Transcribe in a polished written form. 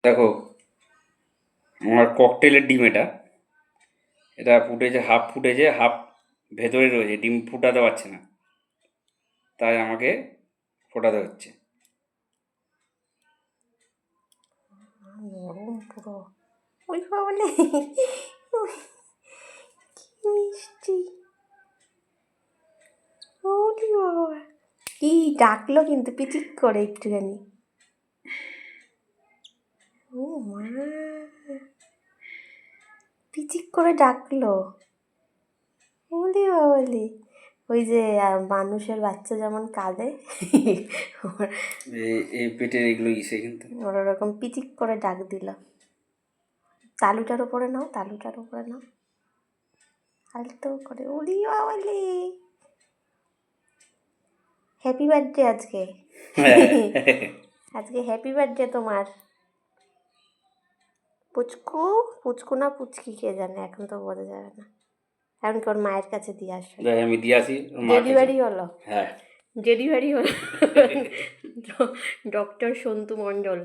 দেখো, আমার ককটেলের ডিম এটা। এটা ফুটেছে, হাফ ফুটেছে, হাফ ভেতরে রয়েছে। ডিম ফুটাতে পারছে না, তাই আমাকে ফোটাতে হচ্ছে। নরম পুরো। ওই বলে কি মিষ্টি। ওরে বাবা, কি ডাকলো কিন্তু পিচিক করে একটুখানি। ও মা, পিচিক করে ডাকলো। ওরে বাবালি, ওই যে মানুষের বাচ্চা যেমন কাঁদে এই পেটের এগুলো ইসে কিন্তু। ওর ওরকম পিচিক করে ডাক দিল। তালুটার উপরে নাও, তালুটার উপরে নাও, আলতো করে। ওরে বাবালি, হ্যাপি বার্থডে আজকে। আজকে হ্যাপি বার্থডে তোমার। পুচকু, পুচকু না পুচকি কে জানে, এখন তো বোঝা যাবে না। এখন কি ওর মায়ের কাছে দিয়ে আসবে? দেখ, আমি দিয়ে আসি ওর মার কাছে। ডেলিভারি হলো, হ্যাঁ, ডেলিভারি হলো। ডক্টর সন্তু মণ্ডল।